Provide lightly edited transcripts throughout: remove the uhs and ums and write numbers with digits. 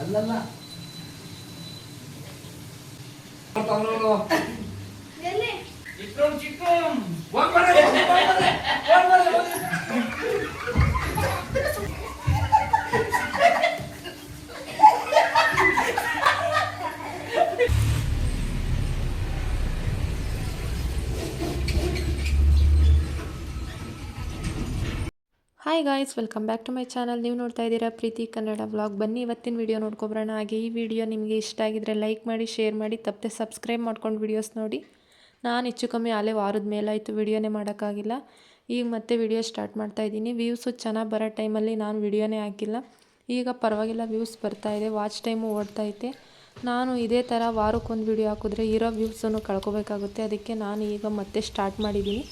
ಅಲ್ಲಲ್ಲ hi guys, welcome back to my channel. ನೀವು ನೋಡ್ತಾ ಇದ್ದೀರಾ ಪ್ರೀತಿ ಕನ್ನಡ ವ್ಲಾಗ್. ಬನ್ನಿ ಇವತ್ತಿನ ವಿಡಿಯೋ ನೋಡ್ಕೊಬರೋಣ. ಹಾಗೆ ಈ ವಿಡಿಯೋ ನಿಮಗೆ ಇಷ್ಟ ಆಗಿದ್ರೆ ಲೈಕ್ ಮಾಡಿ, ಶೇರ್ ಮಾಡಿ, ತಪ್ಪದೆ ಸಬ್ಸ್ಕ್ರೈಬ್ ಮಾಡ್ಕೊಂಡು ವಿಡಿಯೋಸ್ ನೋಡಿ. ನಾನು ಹೆಚ್ಚು ಕಮ್ಮಿ ಆಲೇ ವಾರದ ಮೇಲಾಯಿತು ವಿಡಿಯೋನೇ ಮಾಡೋಕ್ಕಾಗಿಲ್ಲ. ಈಗ ಮತ್ತೆ ವಿಡಿಯೋ ಸ್ಟಾರ್ಟ್ ಮಾಡ್ತಾ ಇದ್ದೀನಿ. ವ್ಯೂಸು ಚೆನ್ನಾಗಿ ಬರೋ ಟೈಮಲ್ಲಿ ನಾನು ವಿಡಿಯೋನೇ ಹಾಕಿಲ್ಲ. ಈಗ ಪರವಾಗಿಲ್ಲ, ವ್ಯೂಸ್ ಬರ್ತಾಯಿದೆ, ವಾಚ್ ಟೈಮು ಓಡ್ತೈತೆ. ನಾನು ಇದೇ ಥರ ವಾರಕ್ಕೊಂದು ವಿಡಿಯೋ ಹಾಕಿದ್ರೆ ಇರೋ ವ್ಯೂಸನ್ನು ಕಳ್ಕೊಬೇಕಾಗುತ್ತೆ. ಅದಕ್ಕೆ ನಾನು ಈಗ ಮತ್ತೆ ಸ್ಟಾರ್ಟ್ ಮಾಡಿದ್ದೀನಿ.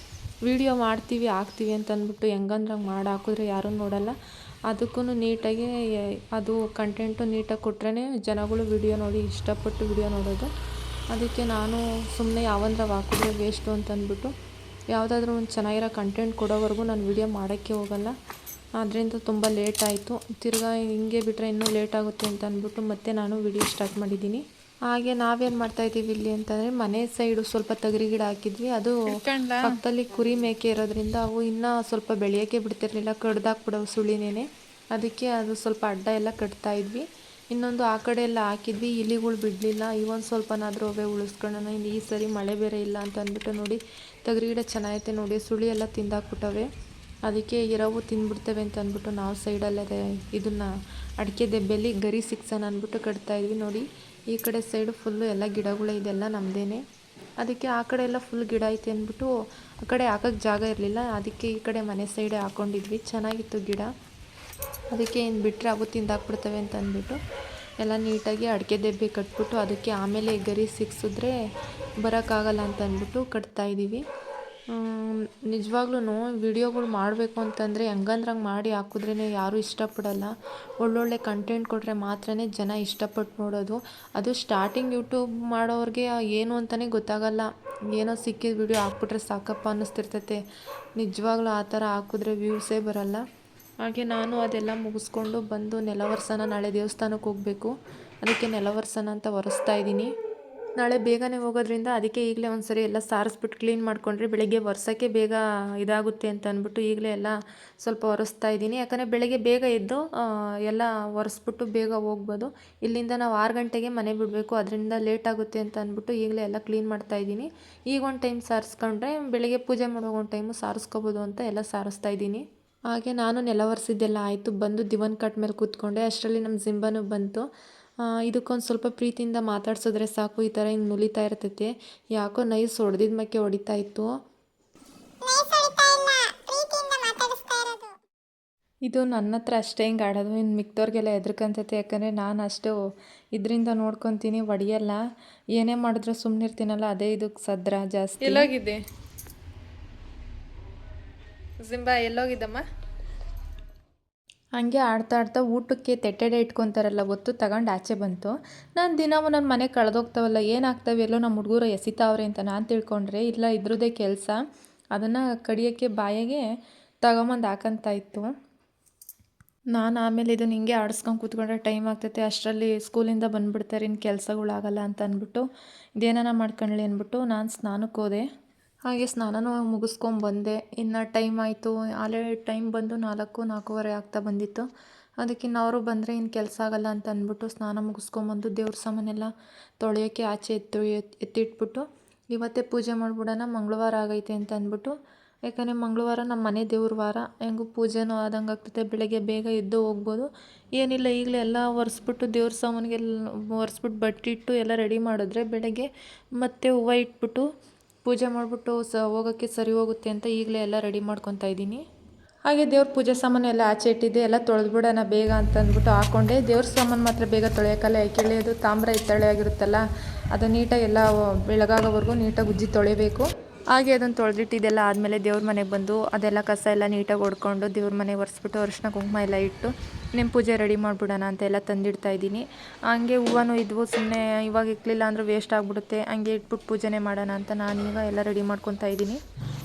ವಿಡಿಯೋ ಮಾಡ್ತೀವಿ ಹಾಕ್ತೀವಿ ಅಂತ ಅಂದ್ಬಿಟ್ಟು ಹೆಂಗಂದ್ರಂಗೆ ಮಾಡಿ ಹಾಕಿದ್ರೆ ಯಾರೂ ನೋಡಲ್ಲ. ಅದಕ್ಕೂ ನೀಟಾಗಿ ಅದು ಕಂಟೆಂಟು ನೀಟಾಗಿ ಕೊಟ್ರೇ ಜನಗಳು ವಿಡಿಯೋ ನೋಡಿ ಇಷ್ಟಪಟ್ಟು ವಿಡಿಯೋ ನೋಡೋದು. ಅದಕ್ಕೆ ನಾನು ಸುಮ್ಮನೆ ಯಾವಂದ್ರಾಗ ಹಾಕಿದ್ರೆ ವೇಸ್ಟು ಅಂತಂದ್ಬಿಟ್ಟು ಯಾವುದಾದ್ರೂ ಒಂದು ಚೆನ್ನಾಗಿರೋ ಕಂಟೆಂಟ್ ಕೊಡೋವರೆಗೂ ನಾನು ವಿಡಿಯೋ ಮಾಡೋಕ್ಕೆ ಹೋಗಲ್ಲ. ಅದರಿಂದ ತುಂಬ ಲೇಟ್ ಆಯಿತು. ತಿರ್ಗಾ ಹಿಂಗೆ ಬಿಟ್ಟರೆ ಇನ್ನೂ ಲೇಟ್ ಆಗುತ್ತೆ ಅಂತ ಅಂದ್ಬಿಟ್ಟು ಮತ್ತೆ ನಾನು ವಿಡಿಯೋ ಸ್ಟಾರ್ಟ್ ಮಾಡಿದ್ದೀನಿ. ಹಾಗೆ ನಾವೇನು ಮಾಡ್ತಾಯಿದ್ದೀವಿ ಇಲ್ಲಿ ಅಂತಂದರೆ, ಮನೆ ಸೈಡು ಸ್ವಲ್ಪ ತೊಗರಿ ಗಿಡ ಹಾಕಿದ್ವಿ. ಅದು ಪಕ್ಕದಲ್ಲಿ ಕುರಿ ಮೇಕೆ ಇರೋದ್ರಿಂದ ಅವು ಇನ್ನೂ ಸ್ವಲ್ಪ ಬೆಳೆಯೋಕ್ಕೆ ಬಿಡ್ತಿರ್ಲಿಲ್ಲ, ಕಡ್ದಾಕ್ಬಿಡವು ಸುಳಿನೇನೆ. ಅದಕ್ಕೆ ಅದು ಸ್ವಲ್ಪ ಅಡ್ಡ ಎಲ್ಲ ಕಟ್ತಾಯಿದ್ವಿ. ಇನ್ನೊಂದು ಆ ಕಡೆ ಎಲ್ಲ ಹಾಕಿದ್ವಿ, ಇಲಿಗಳು ಬಿಡಲಿಲ್ಲ. ಇವೊಂದು ಸ್ವಲ್ಪನಾದರೂ ಅವೇ ಉಳಿಸ್ಕೊಳ್ಳೋಣ. ಇನ್ನು ಈ ಸರಿ ಮಳೆ ಬೇರೆ ಇಲ್ಲ ಅಂತ ಅಂದ್ಬಿಟ್ಟು ನೋಡಿ ತೊಗರಿ ಗಿಡ ಚೆನ್ನಾಗೈತೆ ನೋಡಿ, ಸುಳಿ ಎಲ್ಲ ತಿಂದಾಕ್ಬಿಟ್ಟವೆ. ಅದಕ್ಕೆ ಇರೋವು ತಿಂದ್ಬಿಡ್ತೇವೆ ಅಂತ ಅಂದ್ಬಿಟ್ಟು ನಾವು ಸೈಡಲ್ಲೇ ಇದನ್ನು ಅಡಿಕೆ ದೆಬ್ಬೆಯಲ್ಲಿ ಗರಿ ಸಿಕ್ಸೋಣ ಅಂದ್ಬಿಟ್ಟು ಕಟ್ತಾಯಿದ್ವಿ. ನೋಡಿ ಈ ಕಡೆ ಸೈಡು ಫುಲ್ಲು ಎಲ್ಲ ಗಿಡಗಳು ಇದೆಲ್ಲ ನಮ್ಮದೇನೆ. ಅದಕ್ಕೆ ಆ ಕಡೆ ಎಲ್ಲ ಫುಲ್ ಗಿಡ ಐತೆ ಅಂದ್ಬಿಟ್ಟು ಆ ಕಡೆ ಹಾಕೋಕ್ಕೆ ಜಾಗ ಇರಲಿಲ್ಲ. ಅದಕ್ಕೆ ಈ ಕಡೆ ಮನೆ ಸೈಡೇ ಹಾಕ್ಕೊಂಡಿದ್ವಿ. ಚೆನ್ನಾಗಿತ್ತು ಗಿಡ. ಅದಕ್ಕೆ ಏನು ಬಿಟ್ಟರೆ ಅವು ತಿಂದಾಕ್ಬಿಡ್ತವೆ ಅಂತ ಅಂದ್ಬಿಟ್ಟು ಎಲ್ಲ ನೀಟಾಗಿ ಅಡಿಕೆ ದೆಬ್ಬೆ ಕಟ್ಬಿಟ್ಟು ಅದಕ್ಕೆ ಆಮೇಲೆ ಗರಿ ಸಿಕ್ಸಿದ್ರೆ ಬರೋಕ್ಕಾಗಲ್ಲ ಅಂತ ಅಂದ್ಬಿಟ್ಟು ಕಟ್ತಾಯಿದ್ದೀವಿ. ನಿಜವಾಗ್ಲೂ ವಿಡಿಯೋಗಳು ಮಾಡಬೇಕು ಅಂತಂದರೆ ಹೆಂಗಂದ್ರಂಗೆ ಮಾಡಿ ಹಾಕಿದ್ರೇ ಯಾರೂ ಇಷ್ಟಪಡಲ್ಲ. ಒಳ್ಳೊಳ್ಳೆ ಕಂಟೆಂಟ್ ಕೊಟ್ಟರೆ ಮಾತ್ರ ಜನ ಇಷ್ಟಪಟ್ಟು ನೋಡೋದು. ಅದು ಸ್ಟಾರ್ಟಿಂಗ್ ಯೂಟ್ಯೂಬ್ ಮಾಡೋರಿಗೆ ಏನು ಅಂತಲೇ ಗೊತ್ತಾಗಲ್ಲ. ಏನೋ ಸಿಕ್ಕಿದ ವಿಡಿಯೋ ಹಾಕ್ಬಿಟ್ರೆ ಸಾಕಪ್ಪ ಅನ್ನಿಸ್ತಿರ್ತೈತೆ. ನಿಜವಾಗ್ಲೂ ಆ ಥರ ಹಾಕಿದ್ರೆ ವ್ಯೂಸೇ ಬರಲ್ಲ. ಹಾಗೆ ನಾನು ಅದೆಲ್ಲ ಮುಗಿಸ್ಕೊಂಡು ಬಂದು ನೆಲ ಒರೆಸೋಣ. ನಾಳೆ ದೇವಸ್ಥಾನಕ್ಕೆ ಹೋಗಬೇಕು. ಅದಕ್ಕೆ ನೆಲ ಒರೆಸೋಣ ಅಂತ ಒರೆಸ್ತಾ ಇದ್ದೀನಿ. ನಾಳೆ ಬೇಗನೆ ಹೋಗೋದ್ರಿಂದ ಅದಕ್ಕೆ ಈಗಲೇ ಒಂದು ಸರಿ ಎಲ್ಲ ಸಾರಿಸ್ಬಿಟ್ಟು ಕ್ಲೀನ್ ಮಾಡಿಕೊಂಡ್ರೆ ಬೆಳಗ್ಗೆ ಒರೆಸೋಕ್ಕೆ ಬೇಗ ಇದಾಗುತ್ತೆ ಅಂತ ಅಂದ್ಬಿಟ್ಟು ಈಗಲೇ ಎಲ್ಲ ಸ್ವಲ್ಪ ಒರೆಸ್ತಾ ಇದ್ದೀನಿ. ಯಾಕಂದರೆ ಬೆಳಗ್ಗೆ ಬೇಗ ಎದ್ದು ಎಲ್ಲ ಒರೆಸ್ಬಿಟ್ಟು ಬೇಗ ಹೋಗ್ಬೋದು. ಇಲ್ಲಿಂದ ನಾವು 6 ಗಂಟೆಗೆ ಮನೆ ಬಿಡಬೇಕು, ಅದರಿಂದ ಲೇಟ್ ಆಗುತ್ತೆ ಅಂತ ಅಂದ್ಬಿಟ್ಟು ಈಗಲೇ ಎಲ್ಲ ಕ್ಲೀನ್ ಮಾಡ್ತಾಯಿದ್ದೀನಿ. ಈಗ ಒಂದು ಟೈಮ್ ಸಾರಿಸ್ಕೊಂಡ್ರೆ ಬೆಳಗ್ಗೆ ಪೂಜೆ ಮಾಡೋ ಒಂದು ಟೈಮು ಸಾರಿಸ್ಕೋಬೋದು ಅಂತ ಎಲ್ಲ ಸಾರಿಸ್ತಾ ಇದ್ದೀನಿ. ಹಾಗೆ ನಾನು ನೆಲ ಒರೆಸಿದ್ದೆಲ್ಲ ಆಯಿತು. ಬಂದು ದಿವನ್ ಕಟ್ ಮೇಲೆ ಕೂತ್ಕೊಂಡೆ. ಅಷ್ಟರಲ್ಲಿ ನಮ್ಮ ಜಿಂಬನೂ ಬಂತು. ಇದಕ್ಕೊಂದು ಸ್ವಲ್ಪ ಪ್ರೀತಿಯಿಂದ ಮಾತಾಡ್ಸಿದ್ರೆ ಸಾಕು, ಈ ಥರ ಹಿಂಗೆ ನುಲಿತಾ ಇರ್ತೈತೆ. ಯಾಕೋ ನೈಸ್ ಹೊಡೆದಿದ್ದ ಮಕ್ಕೆ ಹೊಡಿತಾ ಇತ್ತು. ಇದು ನನ್ನ ಹತ್ರ ಅಷ್ಟೇ ಹಿಂಗೆ ಆಡೋದು. ಇನ್ನು ಮಿಕ್ದವ್ರಿಗೆಲ್ಲ ಹೆದರ್ಕಂತೈತೆ. ಯಾಕಂದರೆ ನಾನು ಅಷ್ಟು ಇದರಿಂದ ನೋಡ್ಕೊತೀನಿ, ಹೊಡಿಯಲ್ಲ. ಏನೇ ಮಾಡಿದ್ರು ಸುಮ್ಮನೆ ಇರ್ತೀನಲ್ಲ, ಅದೇ ಇದಕ್ಕೆ ಸದ್ರ ಜಾಸ್ತಿ. ಎಲ್ಲೋಗಿದ್ದೆ ಜಿಂಬಾ? ಎಲ್ಲೋಗಿದ್ದಮ್ಮ? ಹಂಗೆ ಆಡ್ತಾ ಆಡ್ತಾ ಊಟಕ್ಕೆ ತೆಟ್ಟೆಡೆ ಇಟ್ಕೊತಾರಲ್ಲ, ಒತ್ತು ತಗೊಂಡು ಆಚೆ ಬಂತು. ನಾನು ದಿನ ನನ್ನ ಮನೆ ಕಳೆದೋಗ್ತಾವಲ್ಲ, ಏನಾಗ್ತವೆ ಎಲ್ಲೋ ನಮ್ಮ ಹುಡುಗರು ಎಸಿತಾವ್ರೆ ಅಂತ ನಾನು ತಿಳ್ಕೊಂಡ್ರೆ, ಇಲ್ಲ ಇದ್ರದ್ದೇ ಕೆಲಸ. ಅದನ್ನು ಕಡಿಯೋಕ್ಕೆ ಬಾಯಿಗೆ ತಗೊಂಬಂದು ಹಾಕಂತ ಇತ್ತು. ನಾನು ಆಮೇಲೆ ಇದನ್ನು ಹಿಂಗೆ ಆಡಿಸ್ಕೊಂಡು ಕೂತ್ಕೊಂಡ್ರೆ ಟೈಮ್ ಆಗ್ತೈತೆ. ಅಷ್ಟರಲ್ಲಿ ಸ್ಕೂಲಿಂದ ಬಂದುಬಿಡ್ತಾರೆ, ಇನ್ನು ಕೆಲಸಗಳಾಗಲ್ಲ ಅಂತ ಅಂದ್ಬಿಟ್ಟು ಇದೇನಾನ ಮಾಡ್ಕೊಳ್ಳಿ ಅಂದ್ಬಿಟ್ಟು ನಾನು ಸ್ನಾನಕ್ಕೆ ಹೋದೆ. ಹಾಗೆ ಸ್ನಾನನೂ ಮುಗಿಸ್ಕೊಂಬಂದೆ. ಇನ್ನು ಟೈಮ್ ಆಯಿತು. ಆಲೇ ಟೈಮ್ ಬಂದು 4-4:15 ಆಗ್ತಾ ಬಂದಿತ್ತು. ಅದಕ್ಕೆ ಅವರು ಬಂದರೆ ಇನ್ನು ಕೆಲಸ ಆಗಲ್ಲ ಅಂತ ಅಂದ್ಬಿಟ್ಟು ಸ್ನಾನ ಮುಗಿಸ್ಕೊಂಬಂದು ದೇವ್ರ ಸಾಮಾನೆಲ್ಲ ತೊಳೆಯೋಕ್ಕೆ ಆಚೆ ಎತ್ತಿಟ್ಬಿಟ್ಟು ಇವತ್ತೇ ಪೂಜೆ ಮಾಡಿಬಿಡೋಣ, ಮಂಗಳವಾರ ಆಗೈತೆ ಅಂತ ಅಂದ್ಬಿಟ್ಟು. ಯಾಕಂದರೆ ಮಂಗಳವಾರ ನಮ್ಮ ಮನೆ ದೇವ್ರ ವಾರ, ಹೆಂಗೂ ಪೂಜೆನೂ ಆದಂಗೆ ಆಗ್ತೈತೆ. ಬೆಳಗ್ಗೆ ಬೇಗ ಎದ್ದು ಹೋಗ್ಬೋದು. ಏನಿಲ್ಲ, ಈಗಲೇ ಎಲ್ಲ ಒರೆಸ್ಬಿಟ್ಟು ದೇವ್ರ ಸಾಮಾನಿಗೆಲ್ಲ ಒರೆಸ್ಬಿಟ್ಟು ಬಟ್ಟೆ ಇಟ್ಟು ಎಲ್ಲ ರೆಡಿ ಮಾಡಿದ್ರೆ ಬೆಳಗ್ಗೆ ಮತ್ತೆ ಹೂವು ಇಟ್ಬಿಟ್ಟು ಪೂಜೆ ಮಾಡಿಬಿಟ್ಟು ಹೋಗೋಕ್ಕೆ ಸರಿ ಹೋಗುತ್ತೆ ಅಂತ ಈಗಲೇ ಎಲ್ಲ ರೆಡಿ ಮಾಡ್ಕೊತಾ ಇದ್ದೀನಿ. ಹಾಗೆ ದೇವ್ರ ಪೂಜೆ ಸಾಮಾನು ಎಲ್ಲ ಆಚೆ ಇಟ್ಟಿದ್ದೆ. ಎಲ್ಲ ತೊಳೆದ್ಬಿಡೋಣ ಬೇಗ ಅಂತ ಅಂದ್ಬಿಟ್ಟು ಹಾಕ್ಕೊಂಡೆ. ದೇವ್ರ ಸಾಮಾನು ಮಾತ್ರ ಬೇಗ ತೊಳೆಯೋಕ್ಕಲ್ಲ. ಯಾಕೆಳಿ ಅದು ತಾಮ್ರ ಹಿತ್ತಾಳೆ ಆಗಿರುತ್ತಲ್ಲ, ಅದು ನೀಟಾಗಿ ಎಲ್ಲ ಬೆಳಗಾಗೋವರೆಗೂ ನೀಟಾಗಿ ಉಜ್ಜಿ ತೊಳಿಬೇಕು. ಹಾಗೆ ಅದನ್ನು ತೊಳೆದಿಟ್ಟಿದ್ದೆಲ್ಲ ಆದಮೇಲೆ ದೇವ್ರ ಮನೆಗೆ ಬಂದು ಅದೆಲ್ಲ ಕಸ ಎಲ್ಲ ನೀಟಾಗಿ ಹೊಡ್ಕೊಂಡು ದೇವ್ರ ಮನೆಗೆ ಒರೆಸ್ಬಿಟ್ಟು ಅರಿಶಿನ ಕುಂಕುಮ ಎಲ್ಲ ಇಟ್ಟು ನಿಮ್ಮ ಪೂಜೆ ರೆಡಿ ಮಾಡಿಬಿಡೋಣ ಅಂತ ಎಲ್ಲ ತಂದಿಡ್ತಾ ಇದ್ದೀನಿ. ಹಂಗೆ ಹೂವನೂ ಇದ್ವು, ಸುಮ್ಮನೆ ಇವಾಗ ಇಕ್ಕಲಿಲ್ಲ ಅಂದರೆ ವೇಸ್ಟ್ ಆಗಿಬಿಡುತ್ತೆ, ಹಂಗೆ ಇಟ್ಬಿಟ್ಟು ಪೂಜೆನೇ ಮಾಡೋಣ ಅಂತ ನಾನೀಗ ಎಲ್ಲ ರೆಡಿ ಮಾಡ್ಕೊತಾ ಇದ್ದೀನಿ.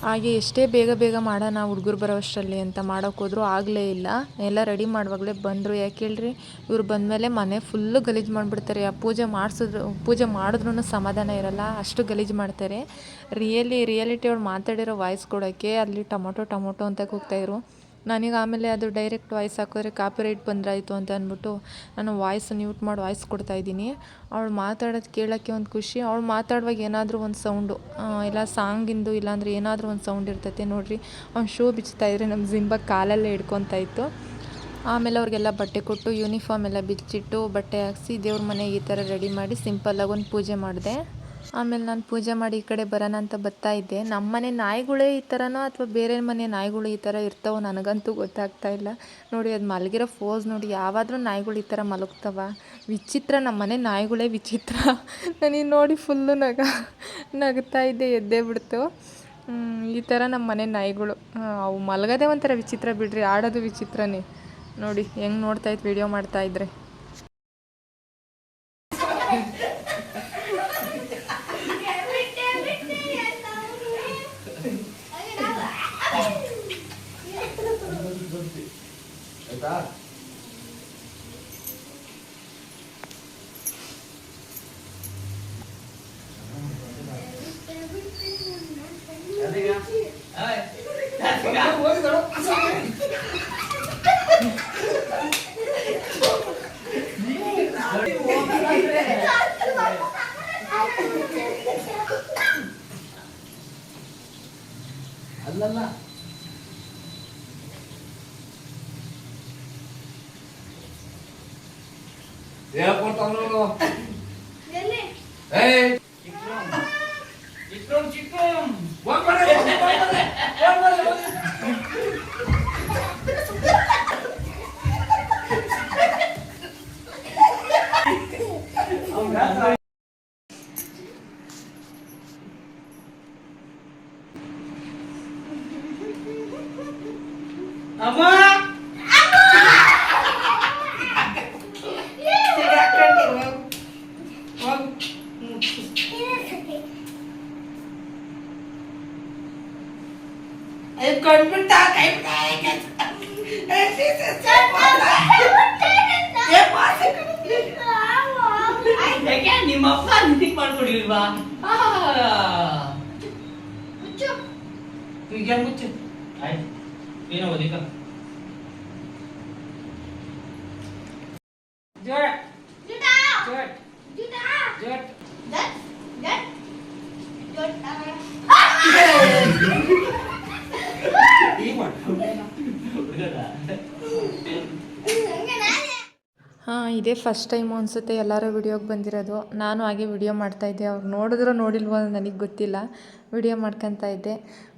ಹಾಗೆ ಎಷ್ಟೇ ಬೇಗ ಬೇಗ ಮಾಡೋಣ ಹುಡುಗರು ಬರೋ ಅಷ್ಟರಲ್ಲಿ ಅಂತ ಮಾಡೋಕ್ಕೋದ್ರೂ ಆಗಲೇ ಇಲ್ಲ. ಎಲ್ಲ ರೆಡಿ ಮಾಡುವಾಗಲೇ ಬಂದರು. ಯಾಕೆ ಹೇಳ್ರಿ, ಇವ್ರು ಬಂದಮೇಲೆ ಮನೆ ಫುಲ್ಲು ಗಲೀಜು ಮಾಡಿಬಿಡ್ತಾರೆ. ಆ ಪೂಜೆ ಮಾಡಿದ್ರೂ ಸಮಾಧಾನ ಇರಲ್ಲ, ಅಷ್ಟು ಗಲೀಜು ಮಾಡ್ತಾರೆ. ರಿಯಾಲಿಟಿ ಅವ್ರು ಮಾತಾಡಿರೋ ವಾಯ್ಸ್ ಕೊಡೋಕ್ಕೆ ಅಲ್ಲಿ ಟೊಮೊಟೊ ಅಂತ ಕೂಗ್ತಾಯಿದ್ರು. ನನಗೆ ಆಮೇಲೆ ಅದು ಡೈರೆಕ್ಟ್ ವಾಯ್ಸ್ ಹಾಕಿದ್ರೆ ಕಾಪಿರೈಟ್ ಬಂದ್ರಾಯಿತು ಅಂತ ಅಂದ್ಬಿಟ್ಟು ನಾನು ವಾಯ್ಸ್ ಮ್ಯೂಟ್ ಮಾಡಿ ವಾಯ್ಸ್ ಕೊಡ್ತಾಯಿದ್ದೀನಿ. ಅವಳು ಮಾತಾಡೋದು ಕೇಳೋಕ್ಕೆ ಒಂದು ಖುಷಿ. ಅವಳು ಮಾತಾಡುವಾಗ ಏನಾದರೂ ಒಂದು ಸೌಂಡು, ಇಲ್ಲ ಸಾಂಗಿಂದು ಇಲ್ಲಾಂದರೆ ಏನಾದರೂ ಒಂದು ಸೌಂಡ್ ಇರ್ತೈತೆ ನೋಡಿರಿ. ಅವ್ನು ಶೂ ಬಿಚ್ತಾಯಿದ್ರೆ ನಮ್ಮ ಜಿಂಬ ಕಾಲಲ್ಲೇ ಹಿಡ್ಕೊತಾ ಇತ್ತು. ಆಮೇಲೆ ಅವ್ರಿಗೆಲ್ಲ ಬಟ್ಟೆ ಕೊಟ್ಟು ಯೂನಿಫಾರ್ಮ್ ಎಲ್ಲ ಬಿಚ್ಚಿಟ್ಟು ಬಟ್ಟೆ ಹಾಕಿಸಿ ದೇವ್ರ ಮನೆಗೆ ಈ ಥರ ರೆಡಿ ಮಾಡಿ ಸಿಂಪಲ್ಲಾಗಿ ಒಂದು ಪೂಜೆ ಮಾಡಿದೆ. ಆಮೇಲೆ ನಾನು ಪೂಜೆ ಮಾಡಿ ಈ ಕಡೆ ಬರೋಣ ಅಂತ ಬರ್ತಾ ಇದ್ದೆ. ನಮ್ಮ ಮನೆ ನಾಯಿಗಳೇ ಈ ಥರನೋ ಅಥವಾ ಬೇರೆ ಮನೆ ನಾಯಿಗಳು ಈ ಥರ ಇರ್ತಾವೆ ನನಗಂತೂ ಗೊತ್ತಾಗ್ತಾ ಇಲ್ಲ. ನೋಡಿ ಅದು ಮಲಗಿರೋ ಫೋಸ್ ನೋಡಿ, ಯಾವಾದರೂ ನಾಯಿಗಳು ಈ ಥರ ಮಲಗ್ತವ, ವಿಚಿತ್ರ. ನಮ್ಮ ಮನೆ ನಾಯಿಗಳೇ ವಿಚಿತ್ರ. ನನಗೆ ನೋಡಿ ಫುಲ್ಲು ನಗ್ತಾ ಇದ್ದೆ, ಎದ್ದೇ ಬಿಡ್ತು. ಈ ಥರ ನಮ್ಮ ಮನೆ ನಾಯಿಗಳು, ಅವು ಮಲಗೋದೇ ಒಂಥರ ವಿಚಿತ್ರ ಬಿಡ್ರಿ, ಆಡೋದು ವಿಚಿತ್ರನೇ. ನೋಡಿ ಹೆಂಗೆ ನೋಡ್ತಾಯಿತ್ತು ವಿಡಿಯೋ ಮಾಡ್ತಾಯಿದ್ರೆ. ಅಲ್ಲಲ್ಲ ಹೇಳ್ಕೊಡ್ತಾವ್ರು. ಅಮ್ಮ ನಿಮ್ಮಪ್ಪ ನಿಂತಿಗೆ ಮಾಡ್ಕೊಡಿಲ್ವಾ? ಈಗ ಮುಚ್ಚು ಆಯ್ತು. ಏನೋ ಓದಿಕ ಜೋರ ಜೋರ ಜೋರ ಹಾಂ, ಇದೇ ಫಸ್ಟ್ ಟೈಮು ಅನಿಸುತ್ತೆ ಎಲ್ಲರೂ ವಿಡಿಯೋಗೆ ಬಂದಿರೋದು. ನಾನು ಹಾಗೆ ವಿಡಿಯೋ ಮಾಡ್ತಾಯಿದ್ದೆ. ಅವ್ರು ನೋಡಿದ್ರೋ ನೋಡಿಲ್ವೋ ನನಗೆ ಗೊತ್ತಿಲ್ಲ, ವಿಡಿಯೋ ಮಾಡ್ಕೊತಾ ಇದ್ದೆ.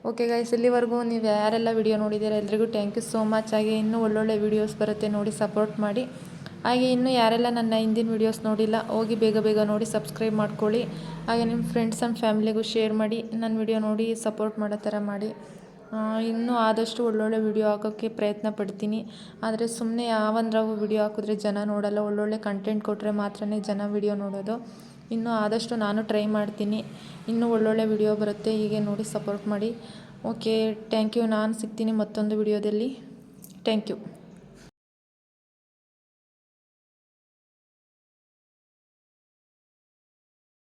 ಓಕೆ ಗೈಸ್, ಇಲ್ಲಿವರೆಗೂ ನೀವು ಯಾರೆಲ್ಲ ವಿಡಿಯೋ ನೋಡಿದ್ದೀರಾ ಎಲ್ರಿಗೂ ಥ್ಯಾಂಕ್ ಯು ಸೋ ಮಚ್. ಹಾಗೆ ಇನ್ನೂ ಒಳ್ಳೊಳ್ಳೆ ವೀಡಿಯೋಸ್ ಬರುತ್ತೆ, ನೋಡಿ ಸಪೋರ್ಟ್ ಮಾಡಿ. ಹಾಗೆ ಇನ್ನೂ ಯಾರೆಲ್ಲ ನನ್ನ ಹಿಂದಿನ ವೀಡಿಯೋಸ್ ನೋಡಿಲ್ಲ, ಹೋಗಿ ಬೇಗ ಬೇಗ ನೋಡಿ ಸಬ್ಸ್ಕ್ರೈಬ್ ಮಾಡ್ಕೊಳ್ಳಿ. ಹಾಗೆ ನಿಮ್ಮ ಫ್ರೆಂಡ್ಸ್ ಆ್ಯಂಡ್ ಫ್ಯಾಮಿಲಿಗೂ ಶೇರ್ ಮಾಡಿ, ನನ್ನ ವಿಡಿಯೋ ನೋಡಿ ಸಪೋರ್ಟ್ ಮಾಡೋ ಥರ ಮಾಡಿ. ಇನ್ನೂ ಆದಷ್ಟು ಒಳ್ಳೊಳ್ಳೆ ವಿಡಿಯೋ ಹಾಕೋಕ್ಕೆ ಪ್ರಯತ್ನ ಪಡ್ತೀನಿ. ಆದರೆ ಸುಮ್ಮನೆ ಯಾವಂದ್ರಾವು ವಿಡಿಯೋ ಹಾಕಿದ್ರೆ ಜನ ನೋಡಲ್ಲ, ಒಳ್ಳೊಳ್ಳೆ ಕಂಟೆಂಟ್ ಕೊಟ್ಟರೆ ಮಾತ್ರನೇ ಜನ ವಿಡಿಯೋ ನೋಡೋದು. ಇನ್ನೂ ಆದಷ್ಟು ನಾನು ಟ್ರೈ ಮಾಡ್ತೀನಿ, ಇನ್ನೂ ಒಳ್ಳೊಳ್ಳೆ ವಿಡಿಯೋ ಬರುತ್ತೆ, ಹೀಗೆ ನೋಡಿ ಸಪೋರ್ಟ್ ಮಾಡಿ. Okay, thank you. ನಾನು ಸಿಗ್ತೀನಿ ಮತ್ತೊಂದು ವಿಡಿಯೋದಲ್ಲಿ. Thank you.